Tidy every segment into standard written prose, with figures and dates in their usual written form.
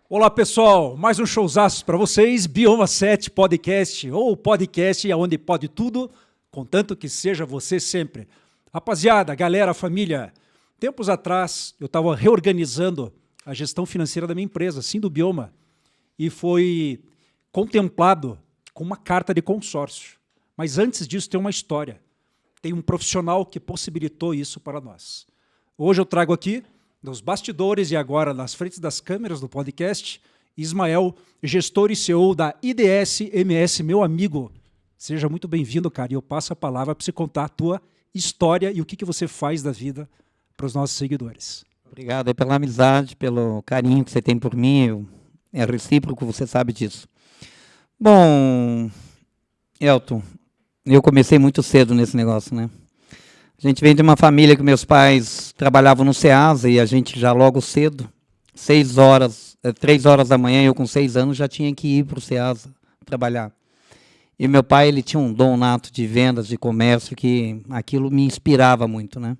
Olá, pessoal, mais um showzaço para vocês, Bioma 7 Podcast, ou podcast onde pode tudo, contanto que seja você sempre. Rapaziada, galera, família, tempos atrás eu estava reorganizando a gestão financeira da minha empresa, sim, do Bioma, e foi contemplado com uma carta de consórcio. Mas antes disso tem uma história, tem um profissional que possibilitou isso para nós. Hoje eu trago aqui, nos bastidores e agora nas frentes das câmeras do podcast, Ismael, gestor e CEO da IDS MS, meu amigo. Seja muito bem-vindo, cara, e eu passo a palavra para você contar a tua história e o que você faz da vida para os nossos seguidores. Obrigado aí pela amizade, pelo carinho que você tem por mim, é recíproco, você sabe disso. Bom, Elton, eu comecei muito cedo nesse negócio, né? A gente vem de uma família que meus pais trabalhavam no SEASA e a gente já logo cedo, 3 horas da manhã, eu com 6 anos já tinha que ir para o SEASA trabalhar. E meu pai, ele tinha um dom nato de vendas, de comércio, que aquilo me inspirava muito, né?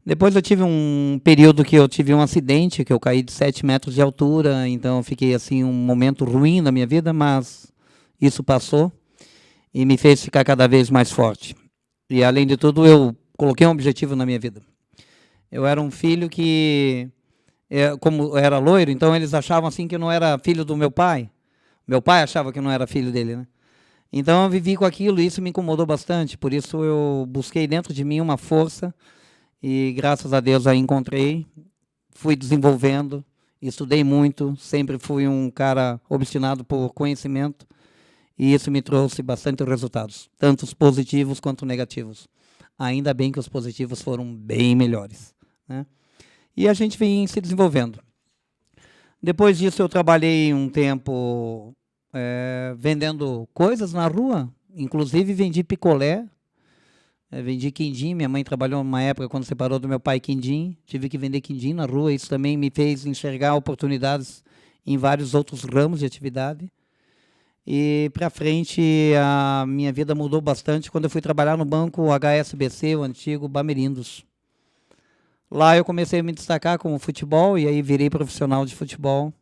Depois eu tive um período que eu tive um acidente, que eu caí de 7 metros de altura, então eu fiquei assim um momento ruim na minha vida, mas isso passou e me fez ficar cada vez mais forte. E, além de tudo, eu coloquei um objetivo na minha vida. Eu era um filho que, como era loiro, então eles achavam assim que eu não era filho do meu pai. Meu pai achava que eu não era filho dele, né? Então eu vivi com aquilo e isso me incomodou bastante. Por isso eu busquei dentro de mim uma força e, graças a Deus, a encontrei. Fui desenvolvendo, estudei muito, sempre fui um cara obstinado por conhecimento. E isso me trouxe bastante resultados, tanto os positivos quanto os negativos. Ainda bem que os positivos foram bem melhores, né? E a gente vem se desenvolvendo. Depois disso, eu trabalhei um tempo vendendo coisas na rua, inclusive vendi picolé, vendi quindim. Minha mãe trabalhou numa época, quando separou do meu pai, quindim. Tive que vender quindim na rua. Isso também me fez enxergar oportunidades em vários outros ramos de atividade. E para frente a minha vida mudou bastante quando eu fui trabalhar no banco HSBC, o antigo Bamerindos. Lá eu comecei a me destacar com o futebol e aí virei profissional de futebol.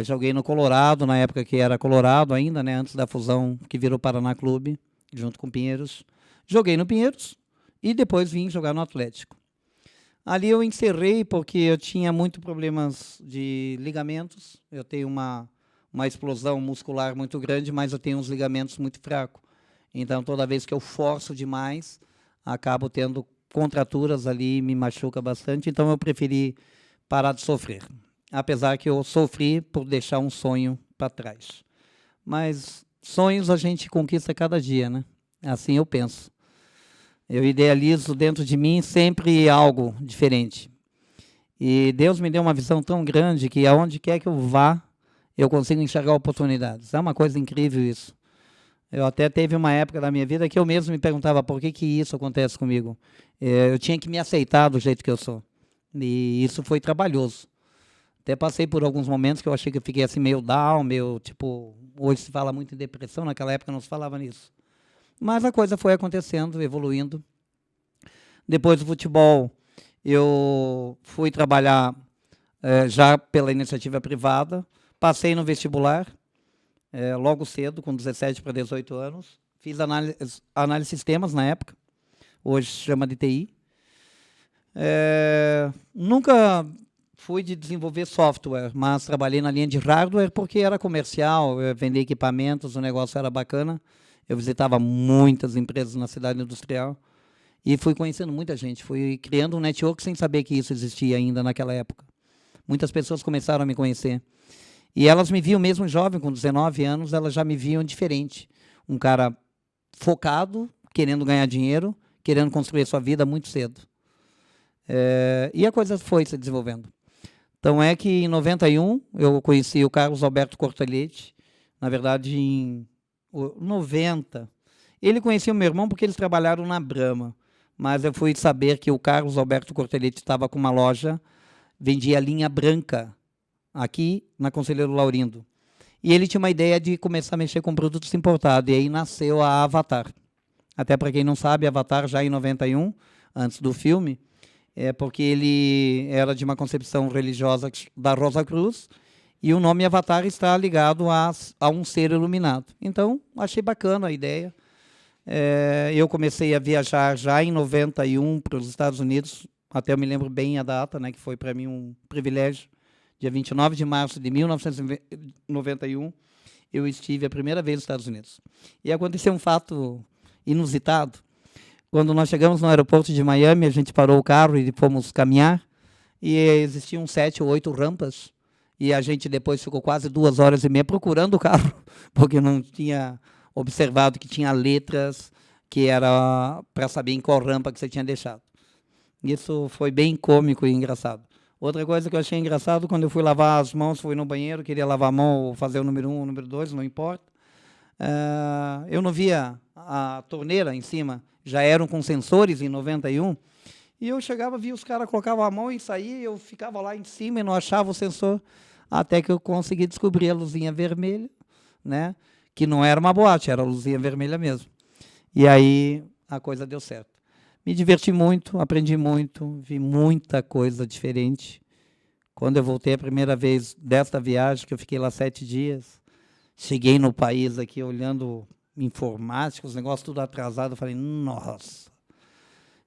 Joguei no Colorado, na época que era Colorado ainda, né, antes da fusão que virou Paraná Clube, junto com o Pinheiros. Joguei no Pinheiros e depois vim jogar no Atlético. Ali eu encerrei porque eu tinha muitos problemas de ligamentos. Eu tenho uma explosão muscular muito grande, mas eu tenho uns ligamentos muito fracos. Então, toda vez que eu forço demais, acabo tendo contraturas ali e me machuca bastante. Então, eu preferi parar de sofrer. Apesar que eu sofri por deixar um sonho para trás. Mas sonhos a gente conquista cada dia, né? Assim eu penso. Eu idealizo dentro de mim sempre algo diferente. E Deus me deu uma visão tão grande que aonde quer que eu vá, eu consigo enxergar oportunidades. É uma coisa incrível isso. Eu até teve uma época da minha vida que eu mesmo me perguntava por que isso acontece comigo. Eu tinha que me aceitar do jeito que eu sou. E isso foi trabalhoso. Até passei por alguns momentos que eu achei que eu fiquei assim meio down, meio tipo... Hoje se fala muito em depressão, naquela época não se falava nisso. Mas a coisa foi acontecendo, evoluindo. Depois do futebol, eu fui trabalhar já pela iniciativa privada. Passei no vestibular, logo cedo, com 17 para 18 anos. Fiz análise de sistemas na época, hoje se chama de TI. Nunca fui de desenvolver software, mas trabalhei na linha de hardware porque era comercial, eu vendia equipamentos, o negócio era bacana. Eu visitava muitas empresas na cidade industrial e fui conhecendo muita gente. Fui criando um network sem saber que isso existia ainda naquela época. Muitas pessoas começaram a me conhecer. E elas me viam mesmo jovem, com 19 anos, elas já me viam diferente. Um cara focado, querendo ganhar dinheiro, querendo construir sua vida muito cedo. E a coisa foi se desenvolvendo. Então é que em 91 eu conheci o Carlos Alberto Cortelete, na verdade em 90. Ele conhecia o meu irmão porque eles trabalharam na Brahma, mas eu fui saber que o Carlos Alberto Cortelete estava com uma loja, vendia a linha branca, aqui na Conselheiro Laurindo. E ele tinha uma ideia de começar a mexer com produtos importados, e aí nasceu a Avatar. Até para quem não sabe, Avatar já em 91, antes do filme, porque ele era de uma concepção religiosa da Rosa Cruz, e o nome Avatar está ligado a um ser iluminado. Então, achei bacana a ideia. Eu comecei a viajar já em 91 para os Estados Unidos, até eu me lembro bem a data, né, que foi para mim um privilégio. Dia 29 de março de 1991, eu estive a primeira vez nos Estados Unidos. E aconteceu um fato inusitado. Quando nós chegamos no aeroporto de Miami, a gente parou o carro e fomos caminhar, e existiam 7 ou 8 rampas, e a gente depois ficou quase 2 horas e meia procurando o carro, porque não tinha observado que tinha letras que era para saber em qual rampa que você tinha deixado. Isso foi bem cômico e engraçado. Outra coisa que eu achei engraçado, quando eu fui lavar as mãos, fui no banheiro, queria lavar a mão ou fazer o número 1 ou o número 2, não importa. Eu não via a torneira em cima, já eram com sensores em 91, e eu chegava, via os caras colocavam a mão e saía, eu ficava lá em cima e não achava o sensor, até que eu consegui descobrir a luzinha vermelha, né, que não era uma boate, era a luzinha vermelha mesmo. E aí a coisa deu certo. Me diverti muito, aprendi muito, vi muita coisa diferente. Quando eu voltei a primeira vez desta viagem, que eu fiquei lá 7 dias, cheguei no país aqui olhando informática, os negócios tudo atrasado, eu falei, nossa,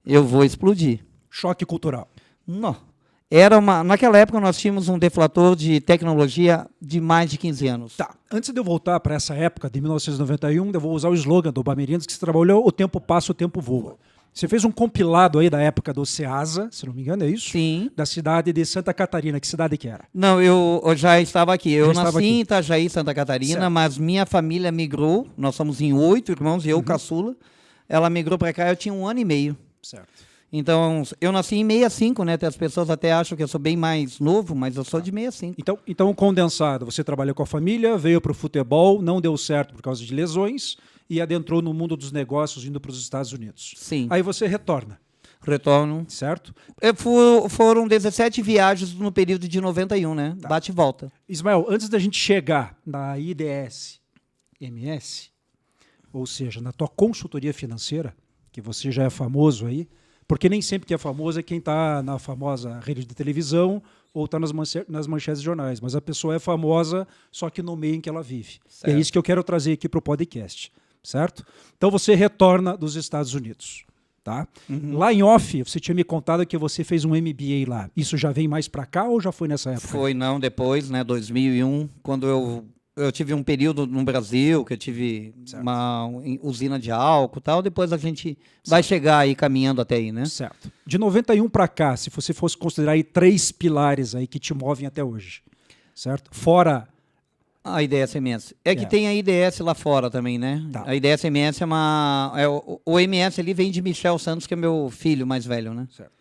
eu vou explodir. Choque cultural. Não. Naquela época nós tínhamos um deflator de tecnologia de mais de 15 anos. Tá. Antes de eu voltar para essa época, de 1991, eu vou usar o slogan do Bamerindos, que você trabalhou, o tempo passa, o tempo voa. Você fez um compilado aí da época do SEASA, se não me engano, é isso? Sim. Da cidade de Santa Catarina. Que cidade que era? Não, eu já estava aqui. Eu nasci aqui. em Itajaí, Santa Catarina, Certo. mas minha família migrou. Nós somos em 8 irmãos e eu caçula. Ela migrou para cá, eu tinha 1 ano e meio. Certo. Então, eu nasci em 65, né? As pessoas até acham que eu sou bem mais novo, mas eu sou de 65. Então, condensado, você trabalhou com a família, veio para o futebol, não deu certo por causa de lesões e adentrou no mundo dos negócios indo para os Estados Unidos. Sim. Aí você retorna, Retorno. certo? Foram 17 viagens no período de 91, né? Tá. Bate e volta. Ismael, antes da gente chegar na IDS-MS, ou seja, na tua consultoria financeira, que você já é famoso aí, porque nem sempre que é famoso é quem está na famosa rede de televisão ou está nas manchetes de jornais, mas a pessoa é famosa só que no meio em que ela vive. E é isso que eu quero trazer aqui para o podcast, certo? Então você retorna dos Estados Unidos. Tá? Lá em off, você tinha me contado que você fez um MBA lá. Isso já vem mais para cá ou já foi nessa época? Foi, não, depois, né, 2001, quando eu tive um período no Brasil, que eu tive uma usina de álcool e tal, depois a gente vai chegar aí caminhando até aí, né? Certo. De 91 para cá, se você fosse considerar aí 3 pilares aí que te movem até hoje, certo? Fora a IDS-MS. É que tem a IDS lá fora também, né? Tá. A IDS-MS o MS ali vem de Michel Santos, que é meu filho mais velho, né? Certo.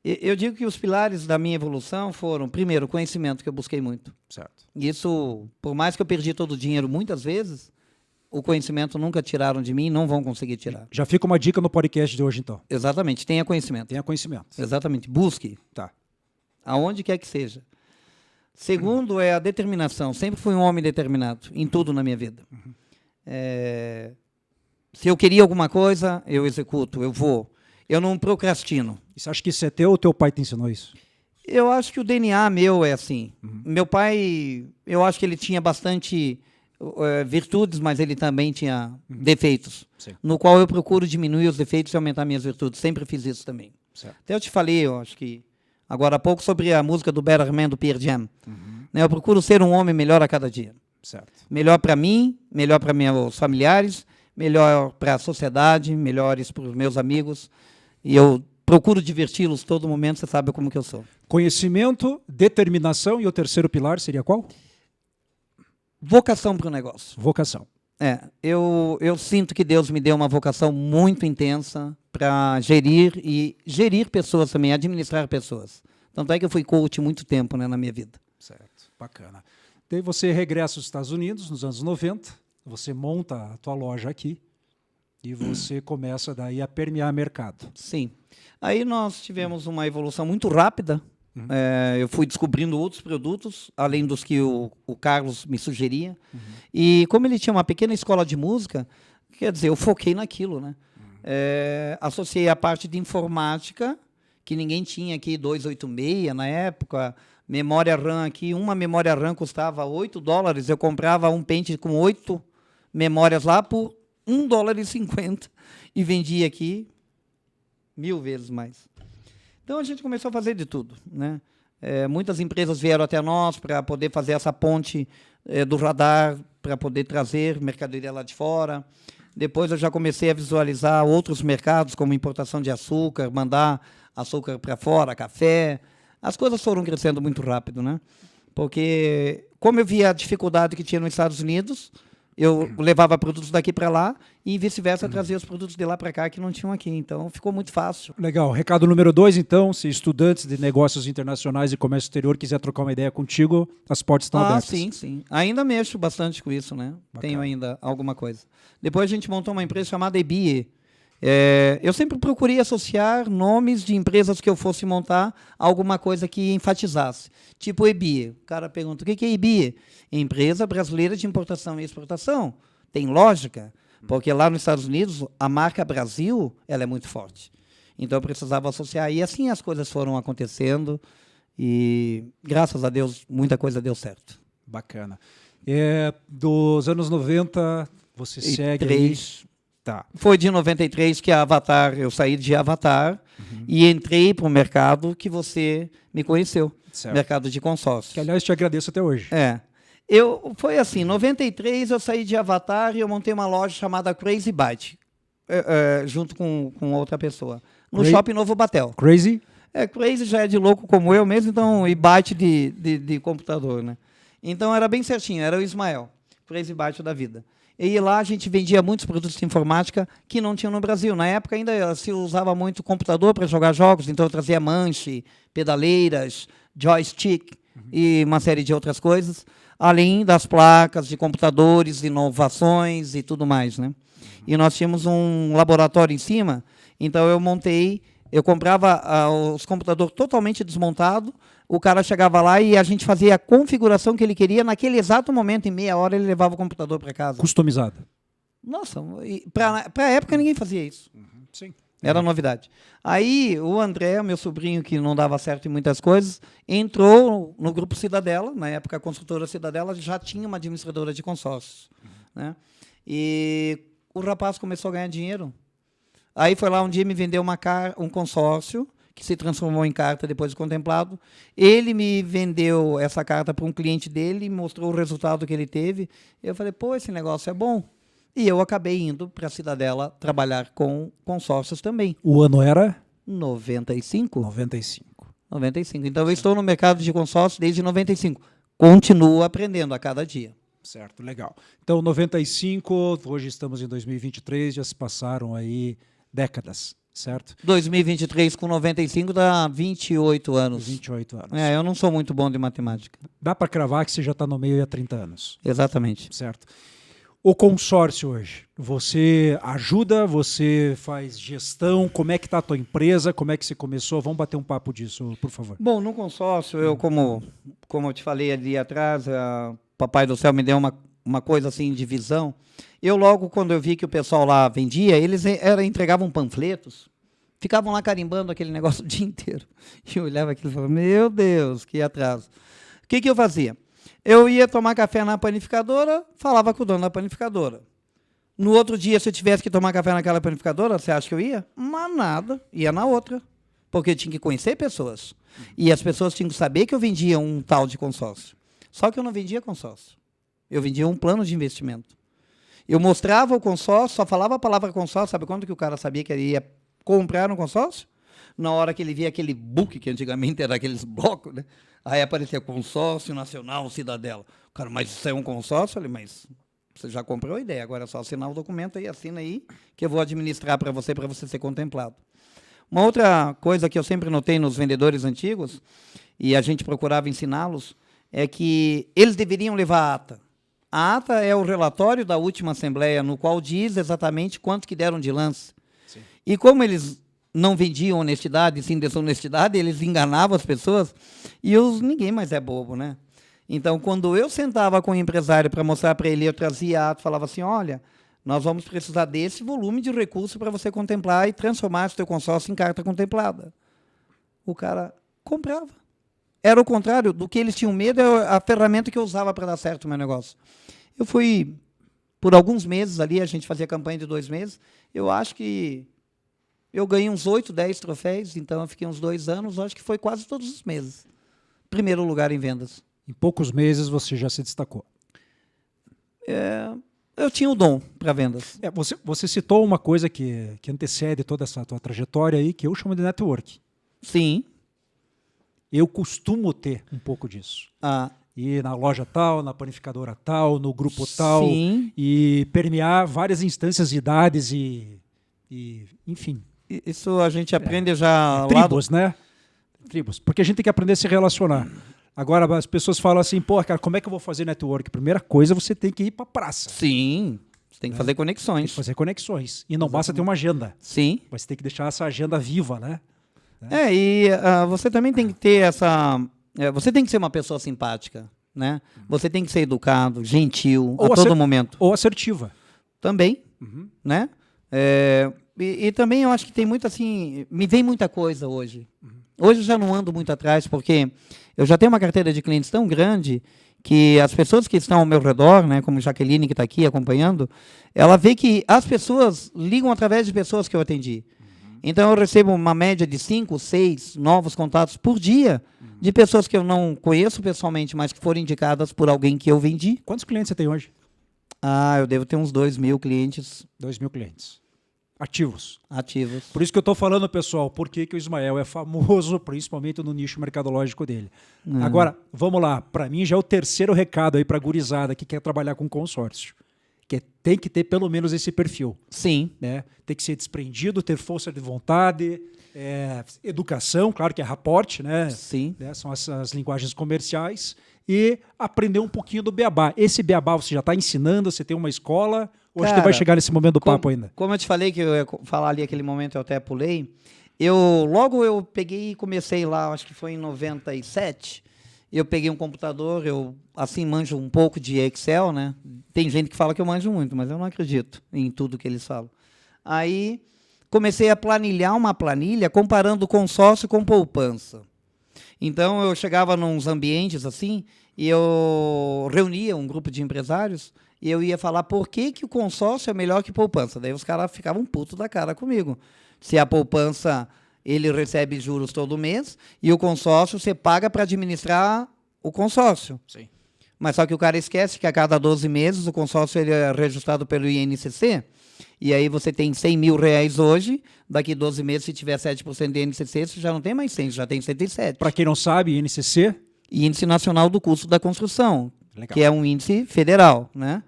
Eu digo que os pilares da minha evolução foram, primeiro, o conhecimento, que eu busquei muito. Certo. Isso, por mais que eu perdi todo o dinheiro muitas vezes, o conhecimento nunca tiraram de mim e não vão conseguir tirar. Já fica uma dica no podcast de hoje, então. Exatamente, tenha conhecimento. Tenha conhecimento. Exatamente, busque, Tá. aonde quer que seja. Segundo é a determinação. Sempre fui um homem determinado em tudo na minha vida. Se eu queria alguma coisa, eu executo, eu vou. Eu não procrastino. E você acha que isso é teu ou teu pai te ensinou isso? Eu acho que o DNA meu é assim. Meu pai, eu acho que ele tinha bastante virtudes, mas ele também tinha defeitos. Sim. No qual eu procuro diminuir os defeitos e aumentar minhas virtudes. Sempre fiz isso também. Certo. Até eu te falei, eu acho que agora há pouco, sobre a música do Better Man, do Pearl Jam. Né, eu procuro ser um homem melhor a cada dia. Certo. Melhor para mim, melhor para meus familiares, melhor para a sociedade, melhores para os meus amigos. E eu procuro diverti-los todo momento, você sabe como que eu sou. Conhecimento, determinação e o terceiro pilar seria qual? Vocação para o negócio. Vocação. Eu sinto que Deus me deu uma vocação muito intensa para gerir pessoas também, administrar pessoas. Tanto é que eu fui coach muito tempo, né, na minha vida. Certo, bacana. Daí você regressa aos Estados Unidos nos anos 90, você monta a tua loja aqui e você começa daí a permear mercado. Sim. Aí nós tivemos uma evolução muito rápida. Eu fui descobrindo outros produtos, além dos que o Carlos me sugeria. E como ele tinha uma pequena escola de música, quer dizer, eu foquei naquilo, né? Associei a parte de informática, que ninguém tinha aqui, 286 na época. Memória RAM aqui, uma memória RAM custava $8. Eu comprava um pente com 8 memórias lá por $1,50 e vendia aqui 1000 vezes mais. Então a gente começou a fazer de tudo, né? Muitas empresas vieram até nós para poder fazer essa ponte do radar, para poder trazer mercadoria lá de fora. Depois eu já comecei a visualizar outros mercados, como importação de açúcar, mandar açúcar para fora, café. As coisas foram crescendo muito rápido, né? Porque, como eu via a dificuldade que tinha nos Estados Unidos, eu levava produtos daqui para lá e, vice-versa, trazia os produtos de lá para cá que não tinham aqui. Então, ficou muito fácil. Legal. Recado número 2, então, se estudantes de negócios internacionais e comércio exterior quiser trocar uma ideia contigo, as portas estão abertas. Sim, sim. Ainda mexo bastante com isso, né? Bacana. Tenho ainda alguma coisa. Depois a gente montou uma empresa chamada EBIE. Eu sempre procurei associar nomes de empresas que eu fosse montar a alguma coisa que enfatizasse. Tipo EBIE. O cara pergunta, o que é EBIE? Empresa Brasileira de Importação e Exportação. Tem lógica, porque lá nos Estados Unidos a marca Brasil ela é muito forte. Então eu precisava associar. E assim as coisas foram acontecendo e, graças a Deus, muita coisa deu certo. Bacana. Dos anos 90, você segue aí... Tá. Foi de 93 que a Avatar, eu saí de Avatar e entrei para o mercado que você me conheceu, Certo. mercado de consórcios. Que, aliás, te agradeço até hoje. Foi assim, em 93 eu saí de Avatar e eu montei uma loja chamada Crazy Byte, junto com outra pessoa, no Shopping Novo Batel. Crazy? Crazy já é de louco como eu mesmo, então, e Byte de computador, né? Então era bem certinho, era o Ismael, Crazy Byte da vida. E lá a gente vendia muitos produtos de informática que não tinham no Brasil. Na época ainda se usava muito computador para jogar jogos, então eu trazia manche, pedaleiras, joystick e uma série de outras coisas, além das placas de computadores, inovações e tudo mais, né? E nós tínhamos um laboratório em cima, então eu comprava os computadores totalmente desmontados, o cara chegava lá e a gente fazia a configuração que ele queria, naquele exato momento, em meia hora, ele levava o computador para casa. Customizada. Nossa, para a época ninguém fazia isso. Sim. Era novidade. Aí o André, meu sobrinho, que não dava certo em muitas coisas, entrou no Grupo Cidadela, na época a construtora Cidadela já tinha uma administradora de consórcios. Né? E o rapaz começou a ganhar dinheiro. Aí foi lá um dia me vendeu um consórcio, que se transformou em carta depois de contemplado. Ele me vendeu essa carta para um cliente dele, mostrou o resultado que ele teve. Eu falei, pô, esse negócio é bom. E eu acabei indo para a Cidadela trabalhar com consórcios também. O ano era? 95? 95. 95. Então eu estou no mercado de consórcios desde 95. Continuo aprendendo a cada dia. Certo, legal. Então, 95, hoje estamos em 2023, já se passaram aí décadas, certo? 2023 com 95 dá 28 anos. 28 anos. Eu não sou muito bom de matemática. Dá para cravar que você já está no meio há 30 anos. Exatamente. Certo. O consórcio hoje, você ajuda, você faz gestão, como é que está a tua empresa, como é que você começou? Vamos bater um papo disso, por favor. Bom, no consórcio, eu como eu te falei ali atrás, Papai do Céu me deu uma coisa assim de visão. Eu logo, quando eu vi que o pessoal lá vendia, eles entregavam panfletos, ficavam lá carimbando aquele negócio o dia inteiro. E eu olhava aquilo e falava, meu Deus, que atraso. O que eu fazia? Eu ia tomar café na panificadora, falava com o dono da panificadora. No outro dia, se eu tivesse que tomar café naquela panificadora, você acha que eu ia? Mas nada, ia na outra. Porque eu tinha que conhecer pessoas. E as pessoas tinham que saber que eu vendia um tal de consórcio. Só que eu não vendia consórcio. Eu vendia um plano de investimento. Eu mostrava o consórcio, só falava a palavra consórcio. Sabe quando que o cara sabia que ele ia comprar um consórcio? Na hora que ele via aquele book, que antigamente era aqueles blocos, né? Aí aparecia Consórcio Nacional Cidadela. O cara, mas isso é um consórcio? Eu falei, mas você já comprou a ideia, agora é só assinar o documento aí, assina aí, que eu vou administrar para você ser contemplado. Uma outra coisa que eu sempre notei nos vendedores antigos, e a gente procurava ensiná-los, é que eles deveriam levar a ata. A ata é o relatório da última assembleia, no qual diz exatamente quanto que deram de lance. Sim. E como eles não vendiam honestidade, sim desonestidade, eles enganavam as pessoas, e ninguém mais é bobo, né? Então, quando eu sentava com o empresário para mostrar para ele, eu trazia a ata, falava assim, olha, nós vamos precisar desse volume de recurso para você contemplar e transformar o seu consórcio em carta contemplada. O cara comprava. Era o contrário do que eles tinham medo, é a ferramenta que eu usava para dar certo o meu negócio. Eu fui, por alguns meses ali, a gente fazia campanha de 2 meses, eu acho que eu ganhei uns 8, 10 troféus, então eu fiquei uns 2 anos, acho que foi quase todos os meses. Primeiro lugar em vendas. Em poucos meses você já se destacou. Eu tinha o dom para vendas. Você citou uma coisa que antecede toda essa tua trajetória aí, que eu chamo de network. Sim. Eu costumo ter um pouco disso. Ir na loja tal, na panificadora tal, no grupo tal, sim. E permear várias instâncias de idades e enfim. Isso a gente aprende já... Tribos, né? Tribos. Porque a gente tem que aprender a se relacionar. Agora, as pessoas falam assim, pô, cara, como é que eu vou fazer network? Primeira coisa, você tem que ir para a praça. Sim. Você tem que fazer conexões. Tem que fazer conexões. E não basta ter uma agenda. Sim. Mas tem que deixar essa agenda viva, né? Você também tem que ter essa... você tem que ser uma pessoa simpática, né? Você tem que ser educado, gentil, a todo momento. Ou assertiva. Também, né? E também eu acho que tem muito assim... Me vem muita coisa hoje. Hoje eu já não ando muito atrás, porque eu já tenho uma carteira de clientes tão grande que as pessoas que estão ao meu redor, né, como Jaqueline, que está aqui acompanhando, ela vê que as pessoas ligam através de pessoas que eu atendi. Então, eu recebo uma média de 5, 6 novos contatos por dia de pessoas que eu não conheço pessoalmente, mas que foram indicadas por alguém que eu vendi. Quantos clientes você tem hoje? Eu devo ter uns 2.000 clientes. 2.000 clientes. Ativos. Ativos. Por isso que eu estou falando, pessoal, por que o Ismael é famoso, principalmente no nicho mercadológico dele. Agora, vamos lá. Para mim, já é o terceiro recado aí para a gurizada que quer trabalhar com consórcio. Que tem que ter pelo menos esse perfil. Sim. Né? Tem que ser desprendido, ter força de vontade, educação, claro que é raporte, né? Sim. São as linguagens comerciais. E aprender um pouquinho do beabá. Esse beabá você já está ensinando, você tem uma escola, ou a gente vai chegar nesse momento do papo ainda? Como eu te falei que eu ia falar ali aquele momento, eu até pulei, logo eu peguei e comecei lá, acho que foi em 97, eu peguei um computador, eu assim manjo um pouco de Excel, né? Tem gente que fala que eu manjo muito, mas eu não acredito em tudo que eles falam. Aí comecei a planilhar uma planilha comparando consórcio com poupança. Então, eu chegava nos ambientes assim, e eu reunia um grupo de empresários, e eu ia falar por que o consórcio é melhor que poupança. Daí os caras ficavam putos da cara comigo. Se a poupança, ele recebe juros todo mês, e o consórcio você paga para administrar o consórcio. Sim. Mas só que o cara esquece que a cada 12 meses o consórcio ele é registrado pelo INCC, e aí você tem 100 mil reais hoje, daqui 12 meses, se tiver 7% de INCC, você já não tem mais 100, já tem 107. Para quem não sabe, INCC? Índice Nacional do Custo da Construção, Legal. Que é um índice federal, né?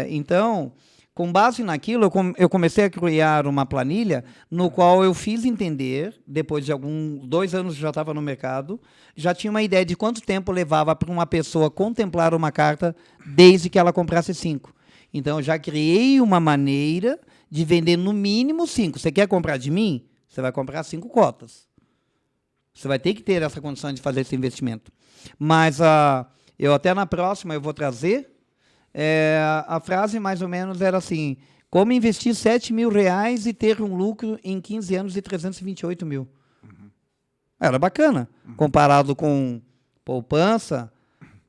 Então, com base naquilo, eu comecei a criar uma planilha no qual eu fiz entender, depois de 2 anos já estava no mercado, já tinha uma ideia de quanto tempo levava para uma pessoa contemplar uma carta desde que ela comprasse 5. Então, eu já criei uma maneira de vender no mínimo 5. Você quer comprar de mim? Você vai comprar 5 cotas. Você vai ter que ter essa condição de fazer esse investimento. Mas eu até na próxima eu vou trazer, a frase mais ou menos era assim, como investir 7 mil reais e ter um lucro em 15 anos de 328 mil. Era bacana, comparado com poupança,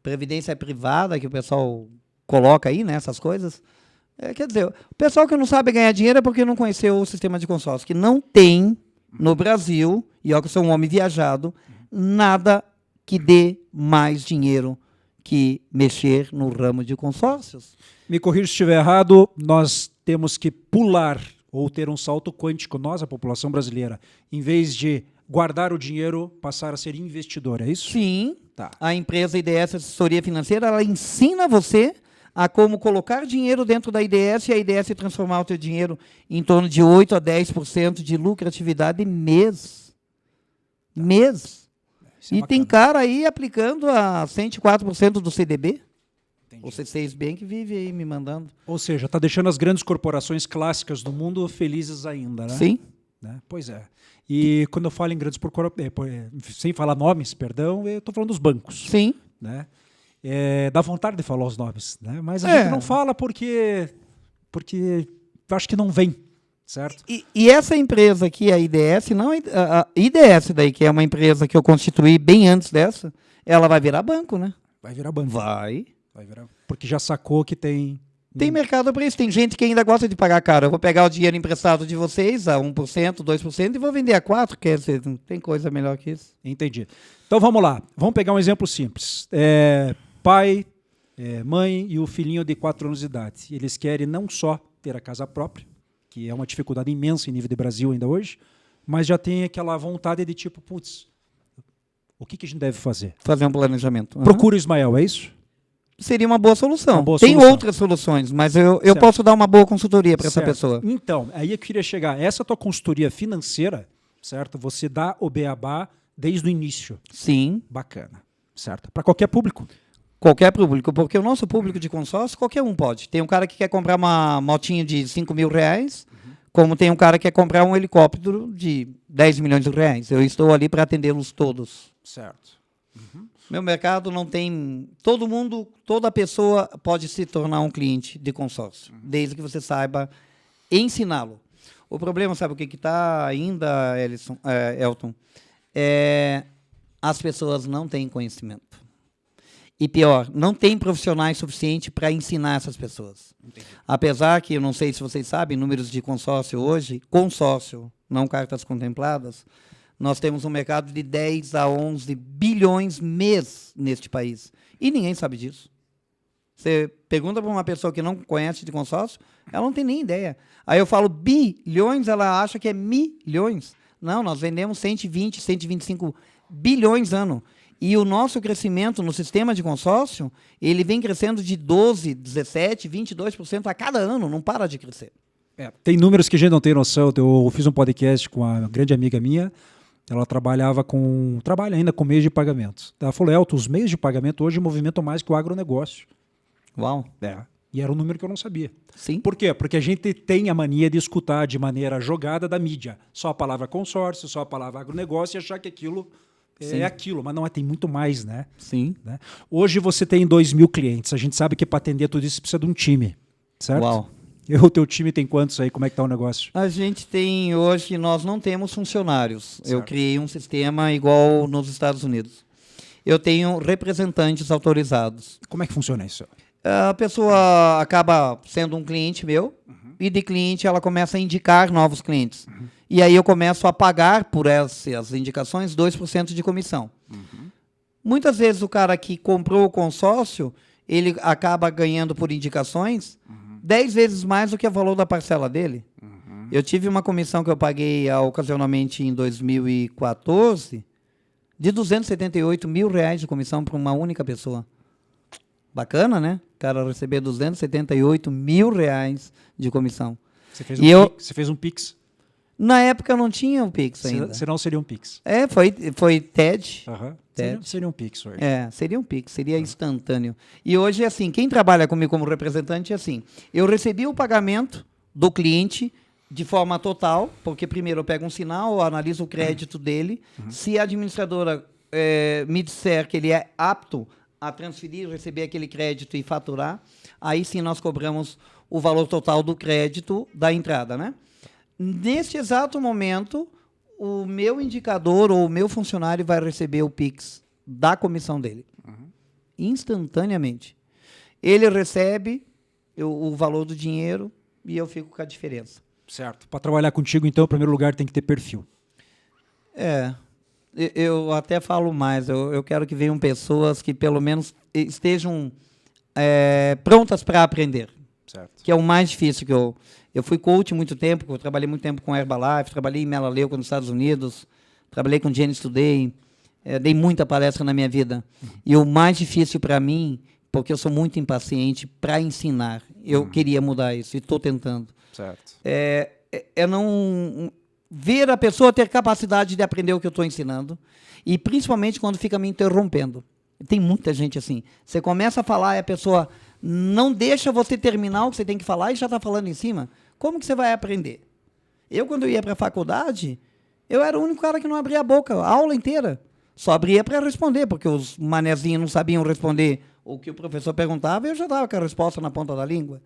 previdência privada, que o pessoal coloca aí, né, essas coisas. Quer dizer, o pessoal que não sabe ganhar dinheiro é porque não conheceu o sistema de consórcio, que não tem no Brasil, e eu que sou um homem viajado, nada que dê mais dinheiro que mexer no ramo de consórcios. Me corrija se estiver errado, nós temos que pular ou ter um salto quântico, nós, a população brasileira, em vez de guardar o dinheiro, passar a ser investidor, é isso? Sim. Tá. A empresa IDS Assessoria Financeira, ela ensina você a como colocar dinheiro dentro da IDS e a IDS transformar o teu dinheiro em torno de 8% a 10% de lucratividade mês. Mês. Isso é e bacana. tem cara aí aplicando a 104% do CDB. Entendi. O C6 Bank vive aí me mandando. Ou seja, está deixando as grandes corporações clássicas do mundo felizes ainda, né? Sim. Né? Pois é. E quando eu falo em grandes corporações, sem falar nomes, perdão, eu estou falando dos bancos. Sim. Né? Dá vontade de falar os nomes, né? Mas a gente não fala porque porque eu acho que não vem, certo? E essa empresa aqui, a IDS, não, a IDS daí, que é uma empresa que eu constituí bem antes dessa, ela vai virar banco, né? Vai virar banco. Vai. Vai virar, porque já sacou que tem... Tem mercado para isso. Tem gente que ainda gosta de pagar caro. Eu vou pegar o dinheiro emprestado de vocês a 1%, 2% e vou vender a 4%. Quer dizer, não tem coisa melhor que isso. Entendi. Então vamos lá. Vamos pegar um exemplo simples. Pai, mãe e o filhinho de 4 anos de idade. Eles querem não só ter a casa própria, que é uma dificuldade imensa em nível de Brasil ainda hoje, mas já tem aquela vontade de tipo, putz, o que a gente deve fazer? Fazer um planejamento. Procura o Ismael, é isso? Seria uma boa solução. Uma boa Tem solução. outras soluções, mas eu posso dar uma boa consultoria para essa pessoa. Então, aí eu queria chegar. Essa tua consultoria financeira, certo? Você dá o beabá desde o início. Sim. Bacana, certo? Para qualquer público. Qualquer público, porque o nosso público de consórcio, qualquer um pode. Tem um cara que quer comprar uma motinha de R$5.000, como tem um cara que quer comprar um helicóptero de 10 milhões de reais. Eu estou ali para atendê-los todos. Certo. Meu mercado não tem... Todo mundo, toda pessoa pode se tornar um cliente de consórcio, desde que você saiba ensiná-lo. O problema, sabe o que está ainda, Elton? As pessoas não têm conhecimento. E pior, não tem profissionais suficientes para ensinar essas pessoas. Entendi. Apesar que, eu não sei se vocês sabem, números de consórcio hoje, consórcio, não cartas contempladas, nós temos um mercado de 10 a 11 bilhões mês neste país. E ninguém sabe disso. Você pergunta para uma pessoa que não conhece de consórcio, ela não tem nem ideia. Aí eu falo bilhões, ela acha que é milhões. Não, nós vendemos 120, 125 bilhões ano. E o nosso crescimento no sistema de consórcio, ele vem crescendo de 12, 17, 22% a cada ano, não para de crescer. Tem números que a gente não tem noção. Eu fiz um podcast com uma grande amiga minha. Ela trabalha ainda com meios de pagamento. Ela falou, Elton, os meios de pagamento hoje movimentam mais que o agronegócio. Uau. E era um número que eu não sabia. Sim. Por quê? Porque a gente tem a mania de escutar de maneira jogada da mídia. Só a palavra consórcio, só a palavra agronegócio e achar que aquilo é aquilo. Mas não, tem muito mais, né? Sim. Né? Hoje você tem 2.000 clientes. A gente sabe que para atender tudo isso precisa de um time, certo? Uau. O teu time tem quantos aí? Como é que está o negócio? A gente tem, hoje, nós não temos funcionários. Certo. Eu criei um sistema igual nos Estados Unidos. Eu tenho representantes autorizados. Como é que funciona isso? A pessoa acaba sendo um cliente meu, e de cliente ela começa a indicar novos clientes. E aí eu começo a pagar por essas indicações 2% de comissão. Muitas vezes o cara que comprou o consórcio, ele acaba ganhando por indicações 10 vezes mais do que o valor da parcela dele. Eu tive uma comissão que eu paguei ocasionalmente em 2014 de R$278 mil de comissão para uma única pessoa. Bacana, né? O cara receber R$278 mil de comissão. Você fez um Pix? Na época não tinha o Pix ainda. Senão seria um Pix. Foi TED. Seria um Pix hoje. Seria um Pix, seria instantâneo. E hoje, assim, quem trabalha comigo como representante é assim, eu recebi o pagamento do cliente de forma total, porque primeiro eu pego um sinal, eu analiso o crédito dele, se a administradora me disser que ele é apto a transferir, receber aquele crédito e faturar, aí sim nós cobramos o valor total do crédito da entrada, né? Neste exato momento, o meu indicador ou o meu funcionário vai receber o Pix da comissão dele. Instantaneamente. Ele recebe o valor do dinheiro e eu fico com a diferença. Certo. Para trabalhar contigo, então, em primeiro lugar, tem que ter perfil. Eu até falo mais. Eu quero que venham pessoas que, pelo menos, estejam prontas para aprender. Certo. Que é o mais difícil que eu fui coach muito tempo, eu trabalhei muito tempo com Herbalife, trabalhei em Melaleuca nos Estados Unidos, trabalhei com Genius Today, dei muita palestra na minha vida. E o mais difícil para mim, porque eu sou muito impaciente para ensinar, eu queria mudar isso e estou tentando. Certo. Não ver a pessoa ter capacidade de aprender o que eu estou ensinando e principalmente quando fica me interrompendo. Tem muita gente assim. Você começa a falar e a pessoa não deixa você terminar o que você tem que falar e já está falando em cima. Como que você vai aprender? Eu, quando eu ia para a faculdade, eu era o único cara que não abria a boca, a aula inteira. Só abria para responder, porque os manezinhos não sabiam responder o que o professor perguntava e eu já estava com a resposta na ponta da língua.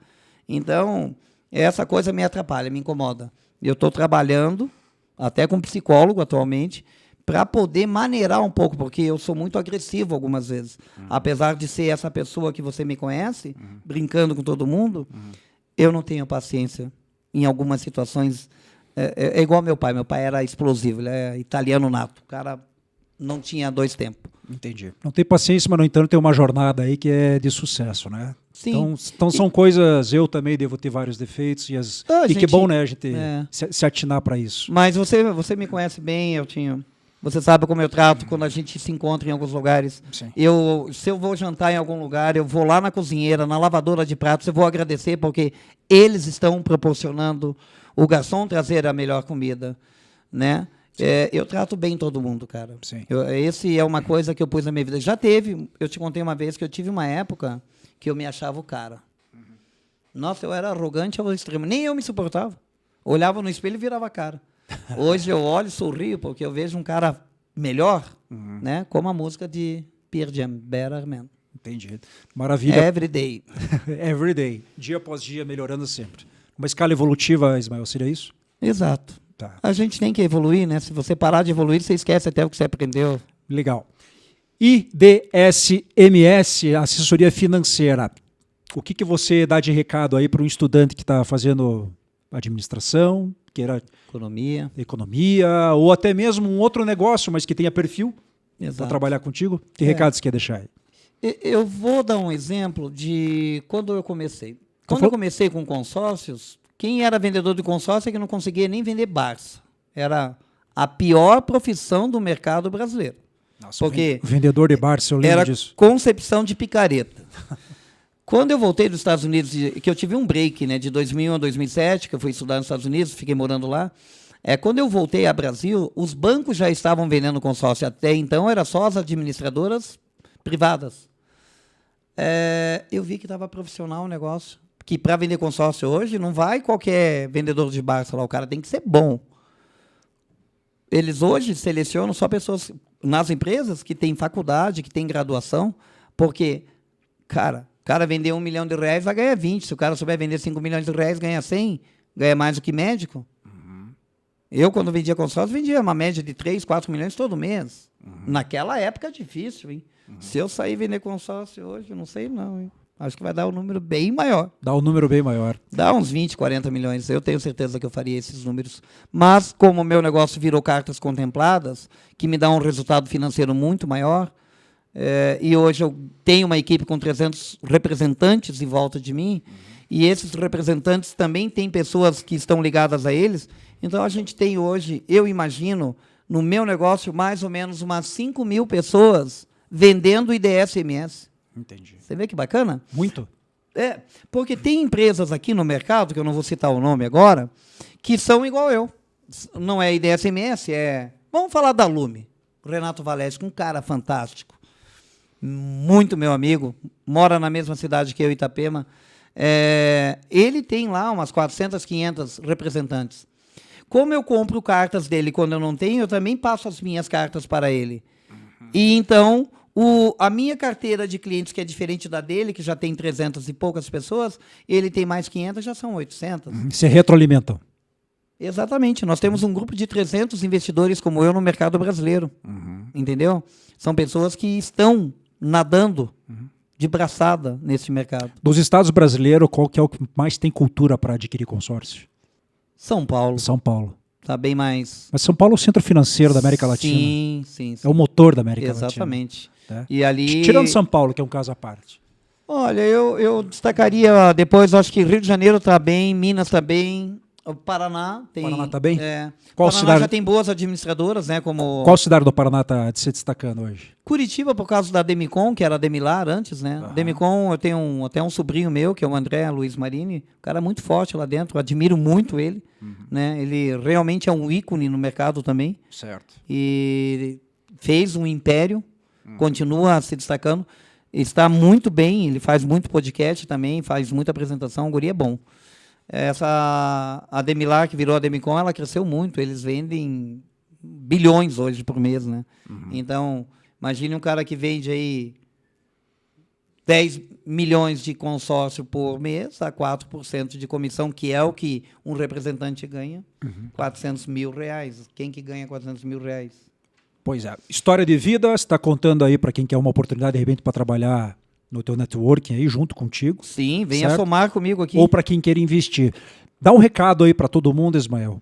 Então, Essa coisa me atrapalha, me incomoda. Eu estou trabalhando, até com psicólogo atualmente, para poder maneirar um pouco, porque eu sou muito agressivo algumas vezes. Apesar de ser essa pessoa que você me conhece, brincando com todo mundo, eu não tenho paciência em algumas situações. É igual meu pai. Meu pai era explosivo, ele é italiano nato. O cara não tinha dois tempos. Entendi. Não tem paciência, mas, no entanto, tem uma jornada aí que é de sucesso, né? Sim. Então são coisas... Eu também devo ter vários defeitos. E que bom, né, a gente se atinar para isso. Mas você me conhece bem, Eltinho. Você sabe como eu trato quando a gente se encontra em alguns lugares. Sim. Se eu vou jantar em algum lugar, eu vou lá na cozinheira, na lavadora de pratos, eu vou agradecer porque eles estão proporcionando o garçom trazer a melhor comida, né? Eu trato bem todo mundo, cara. Sim. Esse é uma coisa que eu pus na minha vida. Eu te contei uma vez que eu tive uma época que eu me achava o cara. Nossa, eu era arrogante ao extremo. Nem eu me suportava. Olhava no espelho e virava a cara. Hoje eu olho e sorrio porque eu vejo um cara melhor, né? Como a música de Pearl Jam, Better Man. Entendi. Maravilha. Every day. Every day. Dia após dia, melhorando sempre. Uma escala evolutiva, Ismael, seria isso? Exato. Tá. A gente tem que evoluir, né? Se você parar de evoluir, você esquece até o que você aprendeu. Legal. IDSMS, assessoria financeira. O que você dá de recado aí para um estudante que está fazendo administração, queira economia, ou até mesmo um outro negócio, mas que tenha perfil para trabalhar contigo? Que recado você quer deixar aí? Eu vou dar um exemplo de quando eu comecei. Quando eu comecei com consórcios, quem era vendedor de consórcio é que não conseguia nem vender Barça. Era a pior profissão do mercado brasileiro. Nossa, porque vendedor de Barça, eu lembro disso. Concepção de picareta. Quando eu voltei dos Estados Unidos, que eu tive um break, né, de 2001 a 2007, que eu fui estudar nos Estados Unidos, fiquei morando lá. Quando eu voltei ao Brasil, os bancos já estavam vendendo consórcio. Até então, era só as administradoras privadas. Eu vi que estava profissional o negócio. Que para vender consórcio hoje, não vai qualquer vendedor de Barça lá. O cara tem que ser bom. Eles hoje selecionam só pessoas nas empresas que têm faculdade, que têm graduação, porque, cara... O cara vender R$1 milhão, vai ganhar 20. Se o cara souber vender R$5 milhões, ganha 100. Ganha mais do que médico. Eu, quando vendia consórcio, vendia uma média de 3, 4 milhões todo mês. Naquela época, difícil, hein? Se eu sair vender consórcio hoje, eu não sei não, hein? Acho que vai dar um número bem maior. Dá um número bem maior. Dá uns 20, 40 milhões. Eu tenho certeza que eu faria esses números. Mas, como o meu negócio virou cartas contempladas, que me dá um resultado financeiro muito maior... e hoje eu tenho uma equipe com 300 representantes em volta de mim, e esses representantes também têm pessoas que estão ligadas a eles. Então, a gente tem hoje, eu imagino, no meu negócio, mais ou menos umas 5 mil pessoas vendendo IDSMS. Entendi. Você vê que bacana? Muito. Porque tem empresas aqui no mercado, que eu não vou citar o nome agora, que são igual eu. Não é IDSMS, Vamos falar da Lume. O Renato Valeschi, um cara fantástico. Muito meu amigo, mora na mesma cidade que eu, Itapema. Ele tem lá umas 400, 500 representantes. Como eu compro cartas dele quando eu não tenho, eu também passo as minhas cartas para ele. E então, a minha carteira de clientes, que é diferente da dele, que já tem 300 e poucas pessoas, ele tem mais 500, já são 800. Se retroalimentam. Exatamente. Nós temos um grupo de 300 investidores como eu no mercado brasileiro. Entendeu? São pessoas que estão nadando de braçada nesse mercado. Dos estados brasileiros, qual que é o que mais tem cultura para adquirir consórcio? São Paulo. São Paulo. Está bem mais... Mas São Paulo é o centro financeiro da América Latina. Sim. É o motor da América Exatamente. Latina. E ali... Tirando São Paulo, que é um caso à parte. Olha, eu destacaria depois, acho que Rio de Janeiro está bem, Minas está bem, o Paraná tem... Paraná está bem? Qual Paraná cidade... já tem boas administradoras, né? Como... Qual cidade do Paraná está se destacando hoje? Curitiba, por causa da Demicon, que era a Demilar antes, né? Demicon, eu tenho até um sobrinho meu, que é o André Luiz Marini, um cara muito forte lá dentro, eu admiro muito ele, né? Ele realmente é um ícone no mercado também. Certo. E fez um império, continua se destacando, está muito bem, ele faz muito podcast também, faz muita apresentação, o guri é bom. A Demilar, que virou a Demicon, ela cresceu muito. Eles vendem bilhões hoje por mês, né? Então, imagine um cara que vende aí 10 milhões de consórcio por mês a 4% de comissão, que é o que um representante ganha, R$400 mil. Quem que ganha R$400 mil? Pois é. História de vida, você está contando aí para quem quer uma oportunidade, de repente, para trabalhar no teu networking aí, junto contigo. Sim, venha certo? somar comigo aqui. Ou para quem quer investir. Dá um recado aí para todo mundo, Ismael.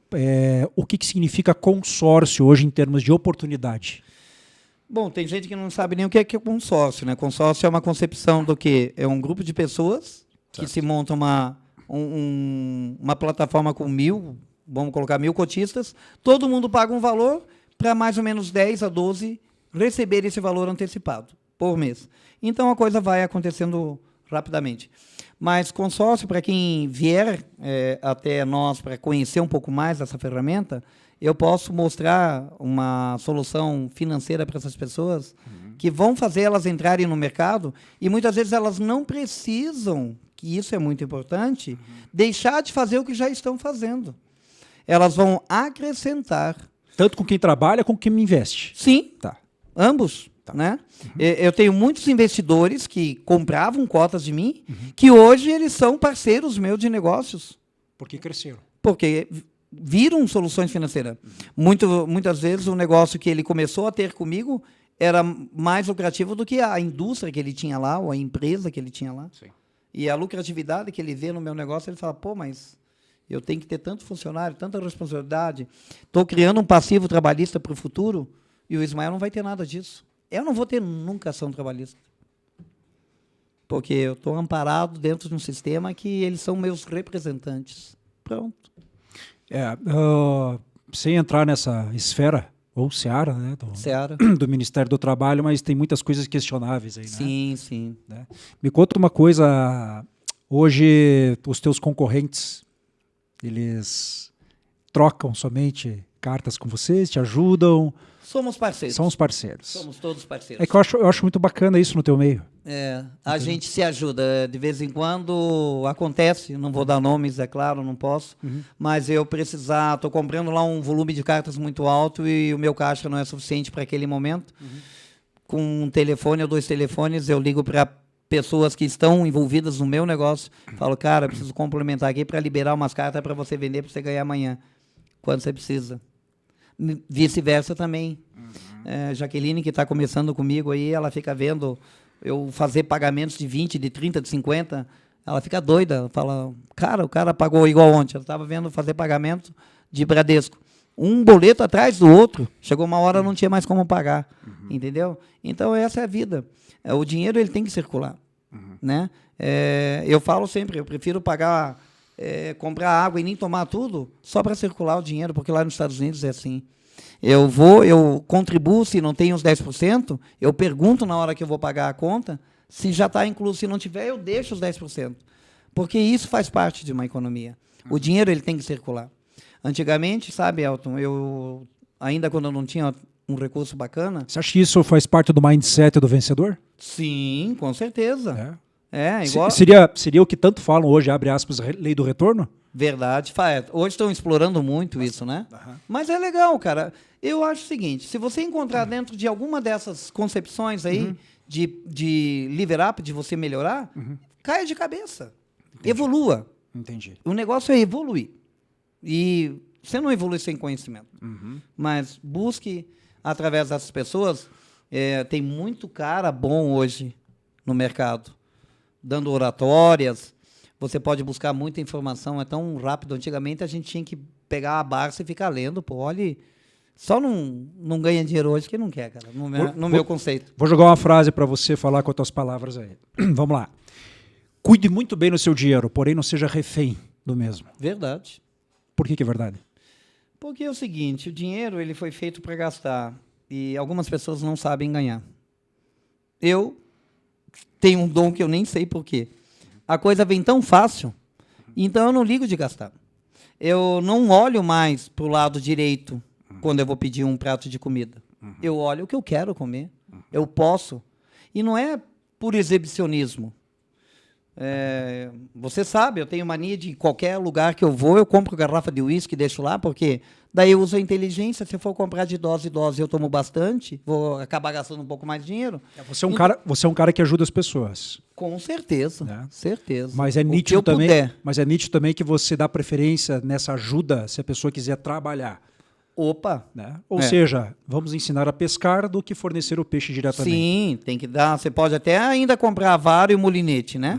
O que significa consórcio hoje em termos de oportunidade? Bom, tem gente que não sabe nem o que é consórcio, né? Consórcio é uma concepção do quê? É um grupo de pessoas que se monta uma plataforma com 1.000, vamos colocar 1.000 cotistas, todo mundo paga um valor para mais ou menos 10 a 12 receber esse valor antecipado por mês. Então, a coisa vai acontecendo rapidamente. Mas consórcio, para quem vier até nós para conhecer um pouco mais dessa ferramenta, eu posso mostrar uma solução financeira para essas pessoas que vão fazer elas entrarem no mercado e muitas vezes elas não precisam, que isso é muito importante, deixar de fazer o que já estão fazendo. Elas vão acrescentar. Tanto com quem trabalha, como com quem investe. Sim, Tá. ambos. Tá. Né? Eu tenho muitos investidores que compravam cotas de mim, que hoje eles são parceiros meus de negócios. Porque cresceram. Porque viram soluções financeiras. Muitas vezes o negócio que ele começou a ter comigo era mais lucrativo do que a indústria que ele tinha lá, ou a empresa que ele tinha lá. Sim. E a lucratividade que ele vê no meu negócio, ele fala, pô, mas eu tenho que ter tanto funcionário, tanta responsabilidade, estou criando um passivo trabalhista para o futuro, e o Ismael não vai ter nada disso. Eu não vou ter nunca ação trabalhista. Porque eu estou amparado dentro de um sistema que eles são meus representantes. Pronto. Sem entrar nessa esfera, ou seara, né, Seara. do Ministério do Trabalho, mas tem muitas coisas questionáveis aí, né? Sim, sim. Né? Me conta uma coisa, hoje os teus concorrentes, eles trocam somente cartas com vocês, te ajudam? Somos parceiros. São os parceiros. Somos todos parceiros. É que eu acho muito bacana isso no teu meio. A gente se ajuda. De vez em quando acontece, não vou dar nomes, é claro, não posso, mas eu precisar, estou comprando lá um volume de cartas muito alto e o meu caixa não é suficiente para aquele momento. Com um telefone ou 2 telefones, eu ligo para pessoas que estão envolvidas no meu negócio, falo, cara, preciso complementar aqui para liberar umas cartas para você vender, para você ganhar amanhã, quando você precisa. Vice-versa também. Jaqueline, que está começando comigo aí, ela fica vendo eu fazer pagamentos de 20, de 30, de 50, ela fica doida, fala, cara, o cara pagou igual ontem, ela estava vendo fazer pagamento de Bradesco, um boleto atrás do outro, chegou uma hora não tinha mais como pagar, entendeu? Então essa é a vida, o dinheiro ele tem que circular, né? Eu falo sempre, eu prefiro pagar, comprar água e nem tomar tudo, só para circular o dinheiro, porque lá nos Estados Unidos é assim. Eu contribuo, se não tem os 10%, eu pergunto na hora que eu vou pagar a conta, se já está incluso, se não tiver, eu deixo os 10%. Porque isso faz parte de uma economia. O dinheiro ele tem que circular. Antigamente, sabe, Elton, ainda quando eu não tinha um recurso bacana... Você acha que isso faz parte do mindset do vencedor? Sim, com certeza. Igual... Seria o que tanto falam hoje, abre aspas, lei do retorno? Verdade. Hoje estão explorando muito isso, né? Mas é legal, cara. Eu acho o seguinte, se você encontrar dentro de alguma dessas concepções aí de liver up, de você melhorar, caia de cabeça. Entendi. Evolua. Entendi. O negócio é evoluir. E você não evolui sem conhecimento. Mas busque, através dessas pessoas, tem muito cara bom hoje no mercado, dando oratórias. Você pode buscar muita informação, é tão rápido. Antigamente a gente tinha que pegar a Barça e ficar lendo. Pô, olha, só não ganha dinheiro hoje que não quer, cara, no meu conceito. Vou jogar uma frase para você falar com as tuas palavras aí. Vamos lá. Cuide muito bem do seu dinheiro, porém não seja refém do mesmo. Verdade. Por que é verdade? Porque é o seguinte, o dinheiro ele foi feito para gastar e algumas pessoas não sabem ganhar. Eu tenho um dom que eu nem sei por quê. A coisa vem tão fácil, então eu não ligo de gastar. Eu não olho mais para o lado direito quando eu vou pedir um prato de comida. Eu olho o que eu quero comer. Eu posso. E não é por exibicionismo. Você sabe, eu tenho mania de qualquer lugar que eu vou, eu compro garrafa de uísque e deixo lá, porque daí eu uso a inteligência. Se eu for comprar de dose em dose, eu tomo bastante, vou acabar gastando um pouco mais de dinheiro. Você é um cara que ajuda as pessoas. Com certeza, certeza. Mas é nítido também que você dá preferência nessa ajuda se a pessoa quiser trabalhar. Opa! Né? Ou seja, vamos ensinar a pescar do que fornecer o peixe diretamente. Sim, tem que dar. Você pode até ainda comprar a vara e o molinete, né?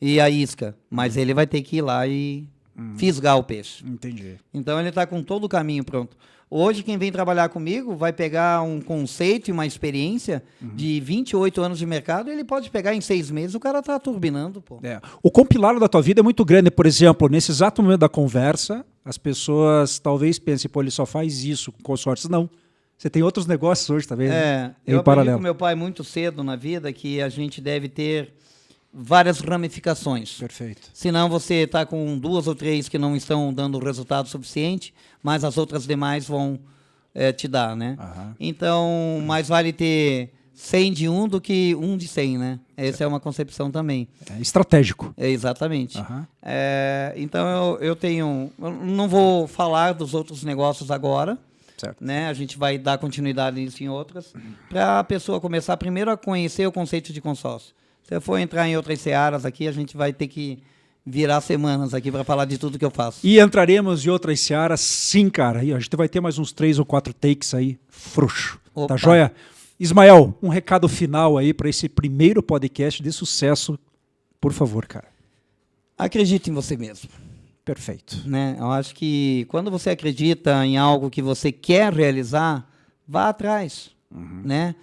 E a isca. Mas ele vai ter que ir lá e fisgar o peixe. Entendi. Então ele está com todo o caminho pronto. Hoje, quem vem trabalhar comigo vai pegar um conceito e uma experiência de 28 anos de mercado, ele pode pegar em 6 meses, o cara está turbinando. Pô. O compilado da tua vida é muito grande. Por exemplo, nesse exato momento da conversa, as pessoas talvez pensem, pô, ele só faz isso com consórcios. Não. Você tem outros negócios hoje também. Eu aprendi com meu pai muito cedo na vida que a gente deve ter várias ramificações. Perfeito. Senão você está com 2 ou 3 que não estão dando resultado suficiente, mas as outras demais vão te dar, né? Então, mais vale ter 100 de um do que 1 de 100, né? Essa é uma concepção também. É estratégico. Exatamente. Então, eu não vou falar dos outros negócios agora, certo. Né? A gente vai dar continuidade nisso em outras, para a pessoa começar primeiro a conhecer o conceito de consórcio. Se eu for entrar em outras searas aqui, a gente vai ter que virar semanas aqui para falar de tudo que eu faço. E entraremos em outras searas, sim, cara. E a gente vai ter mais uns 3 ou 4 takes aí, frouxo. Opa. Tá joia? Ismael, um recado final aí para esse primeiro podcast de sucesso, por favor, cara. Acredite em você mesmo. Perfeito. Né? Eu acho que quando você acredita em algo que você quer realizar, vá atrás. Né?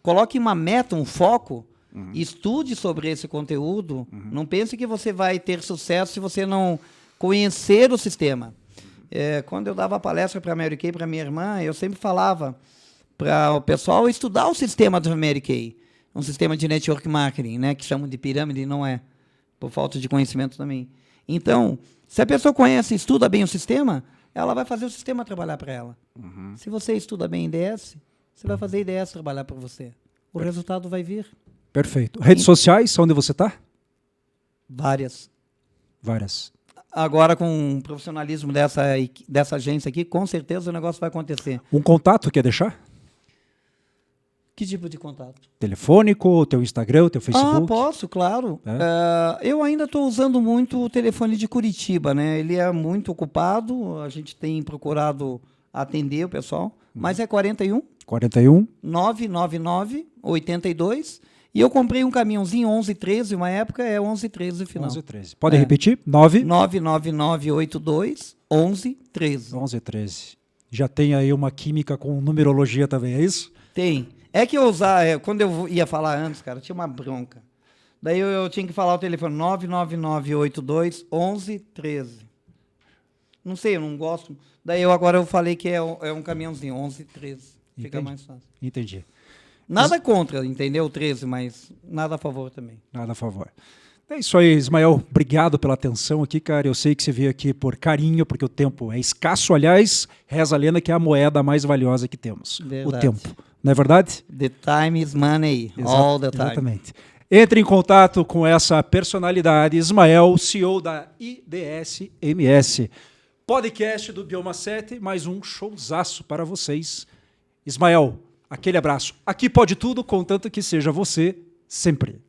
Coloque uma meta, um foco, estude sobre esse conteúdo. Não pense que você vai ter sucesso se você não conhecer o sistema. Quando eu dava palestra para a Mary Kay, para minha irmã, eu sempre falava para o pessoal estudar o sistema da Mary Kay. Um sistema de network marketing, né, que chamam de pirâmide, não é, por falta de conhecimento também. Então, se a pessoa conhece e estuda bem o sistema, ela vai fazer o sistema trabalhar para ela. Se você estuda bem IDS, você vai fazer IDS trabalhar para você. O resultado vai vir. Perfeito. Redes sociais, onde você está? Várias. Agora, com o profissionalismo dessa agência aqui, com certeza o negócio vai acontecer. Um contato quer deixar? Que tipo de contato? Telefônico, o teu Instagram, o teu Facebook? Posso, claro. Eu ainda estou usando muito o telefone de Curitiba, né? Ele é muito ocupado, a gente tem procurado atender o pessoal, mas é 41 999 82. E eu comprei um caminhãozinho 1113, uma época é 1113 final. 1113. Pode repetir? 99982 1113. 1113. Já tem aí uma química com numerologia também, é isso? Tem. É que quando eu ia falar antes, cara, tinha uma bronca. Daí eu tinha que falar o telefone 99982 1113. Não sei, eu não gosto. Daí agora eu falei que é um caminhãozinho, 1113. Fica mais fácil. Entendi. Nada contra, entendeu? 13, mas nada a favor também. Nada a favor. É isso aí, Ismael. Obrigado pela atenção aqui, cara. Eu sei que você veio aqui por carinho, porque o tempo é escasso. Aliás, reza a lenda que é a moeda mais valiosa que temos. Verdade. O tempo. Não é verdade? The time is money. All the time. Exatamente. Entre em contato com essa personalidade, Ismael, CEO da IDS MS. Podcast do Bioma 7, mais um showzaço para vocês. Ismael, aquele abraço. Aqui pode tudo, contanto que seja você sempre.